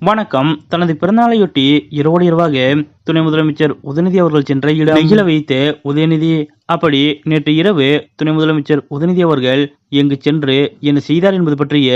வணக்கம். தனது பிறந்தநாளையொட்டி இரவோடு இரவாக துணை முதலமைச்சர் உதயநிதி அவர்கள் சென்ற இடம் நெகிழ வைத்த உதயநிதி. அப்படி நேற்று இரவு துணை முதலமைச்சர் உதயநிதி அவர்கள் எங்கு சென்று என்ன செய்தார் என்பது பற்றிய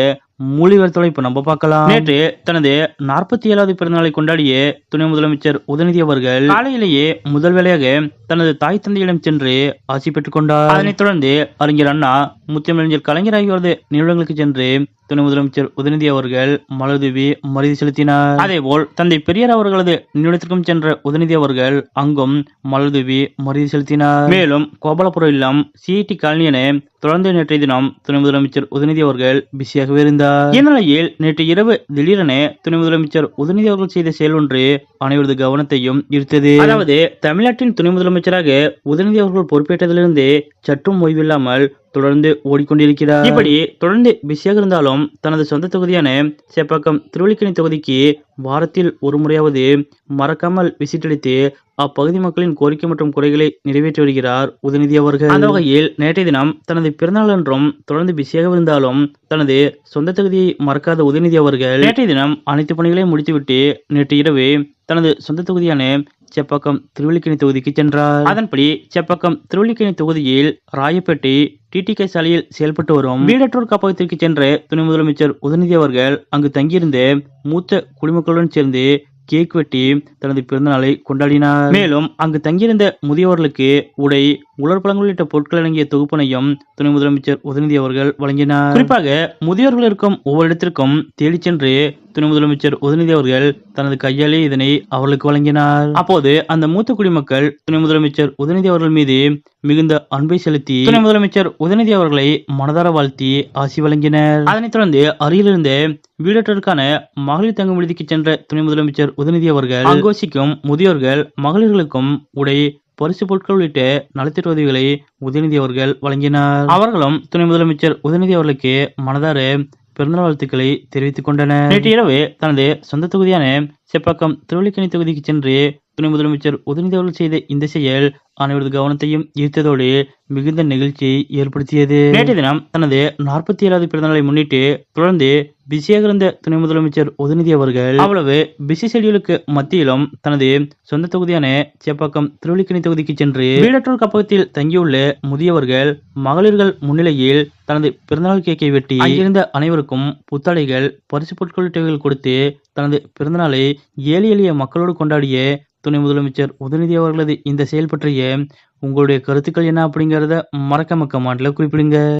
முழு விவரத்தோட இப்ப நம்ம பார்க்கலாம். நேற்று தனது 47வது பிறந்தநாளை கொண்டாடிய துணை முதலமைச்சர் உதயநிதி அவர்கள் காலையிலேயே முதல் வேளையாக தனது தாய் தந்தையிடம் சென்று ஆசி பெற்றுக் கொண்டார். அதனைத் தொடர்ந்து அறிஞர் அண்ணா, முத்தமிழறிஞர் கலைஞர் ஆகியோரது நிறுவனங்களுக்கு சென்று துணை முதலமைச்சர் உதயநிதி அவர்கள் மலர்தூவி மரியாதை செலுத்தினார். அதேபோல் தந்தை பெரியார் அவர்களது நிறுவனத்திற்கும் சென்ற உதயநிதி அவர்கள் அங்கும் மலர்தூவி மரியாதை செலுத்தினார். மேலும் கோபாலபுரம் இல்லம், சிஐடி காலனி என தொடர்ந்து நேற்றைய தினம் துணை முதலமைச்சர் உதயநிதி அவர்கள் பிஸியாகவே இருந்தார். இந்நிலையில் நேற்று இரவு திடீரென துணை முதலமைச்சர் உதயநிதி அவர்கள் செய்த செயல் ஒன்று அனைவரது கவனத்தையும் ஈர்த்தது. அதாவது தமிழ்நாட்டின் துணை முதலமைச்சராக உதயநிதி அவர்கள் பொறுப்பேற்றதிலிருந்து சற்றும் ஓய்வில்லாமல் தொடர்ந்து ஓடிக்கொண்டிருக்கிறார். இப்படி தொடர்ந்து பிஸியாக இருந்தாலும் தனது சொந்த தொகுதியான சேப்பாக்கம் திருவல்லிக்கேணி தொகுதிக்கு வாரத்தில் ஒரு முறையாவது மறக்காமல் விசிட் அளித்து அப்பகுதி மக்களின் கோரிக்கை மற்றும் குறைகளை நிறைவேற்றி வருகிறார் உதயநிதி அவர்கள். அந்த வகையில் நேற்றைய தினம் தனது பிறந்தநாள் என்றும் தொடர்ந்து பிஸியாக இருந்தாலும் தனது சொந்த தொகுதியை மறக்காத உதயநிதி அவர்கள் நேற்றைய தினம் அனைத்து பணிகளையும் முடித்துவிட்டு நேற்று இரவு தனது சொந்த தொகுதியான சேப்பாக்கம் திருவல்லிக்கேணி தொகுதிக்கு சென்றார். அதன்படி சேப்பாக்கம் திருவல்லிக்கேணி தொகுதியில் ராயப்பேட்டை டிடிகே சாலையில் செயல்பட்டு வரும் வீடற்றோர் காப்பகத்திற்கு சென்ற துணை முதலமைச்சர் உதயநிதி அவர்கள் அங்கு தங்கியிருந்த மூத்த குடிமக்களுடன் சேர்ந்து கேக் வெட்டி தனது பிறந்த நாளை கொண்டாடினார். மேலும் அங்கு தங்கியிருந்த முதியவர்களுக்கு உடை, உலர்பழங்கள் உள்ளிட்ட பொருட்கள் அடங்கிய தொகுப்பினையும் துணை முதலமைச்சர் உதயநிதி அவர்கள் வழங்கினார். குறிப்பாக முதியோர்கள் இருக்கும் ஒவ்வொரு இடத்திற்கும் தேடி சென்று துணை முதலமைச்சர் உதயநிதி அவர்கள் தனது கையாலே இதனை அவர்களுக்கு வழங்கினார். அப்போது அந்த மூத்த குடிமக்கள் துணை முதலமைச்சர் உதயநிதி அவர்கள் மீது மிகுந்த அன்பை செலுத்தி துணை முதலமைச்சர் உதயநிதி அவர்களை மனதார வாழ்த்தி ஆசி வழங்கினர். அதனைத் தொடர்ந்து அருகிலிருந்த வீடற்றோருக்கான மகளிர் தங்கும் விடுதிக்கு சென்ற துணை முதலமைச்சர் உதயநிதி அவர்கள் அங்கோசிக்கும் முதியோர்கள் மகளிர்களுக்கும் உடை, பரிசு பொருட்கள் உள்ளிட்ட நலத்திட்ட உதவிகளை உதயநிதி அவர்கள் வழங்கினார். அவர்களும் துணை முதலமைச்சர் உதயநிதி அவர்களுக்கு மனதார பிறந்தநாள் வாழ்த்துக்களை தெரிவித்துக் கொண்டனர். நேற்று இரவு தனது சொந்த தொகுதியான சேப்பாக்கம் திருவல்லிக்கேணி தொகுதிக்கு சென்று துணை முதலமைச்சர் உதயநிதி அவர்கள் செய்த இந்த செயல் அனைவரது கவனத்தையும் ஈர்த்ததோடு மிகுந்த நிகழ்ச்சியை ஏற்படுத்தியது. நேற்றைய தினம் தனது 47வது பிறந்தநாளை முன்னிட்டு தொடர்ந்து பிஸியாக இருந்த துணை முதலமைச்சர் உதயநிதி அவர்கள் அவ்வளவு பிஸி ஷெட்யூலுக்கு மத்தியிலும் தனது சொந்த தொகுதியான சேப்பாக்கம் திருவல்லிக்கேணி தொகுதிக்கு சென்று வீடற்றோர் காப்பகத்தில் தங்கியுள்ள முதியவர்கள், மகளிர்கள் முன்னிலையில் தனது பிறந்தநாள் கேக்கை வெட்டி அங்கிருந்த அனைவருக்கும் புத்தாடைகள், பரிசு பொருட்கள் கொடுத்து தனது பிறந்தநாளை எளிய எளிய மக்களோடு கொண்டாடிய துணை முதலமைச்சர் உதயநிதி அவர்களது இந்த செயல் பற்றிய உங்களுடைய கருத்துக்கள் என்ன அப்படிங்கறத மறக்காம கமெண்ட்ல குறிப்பிடுங்க.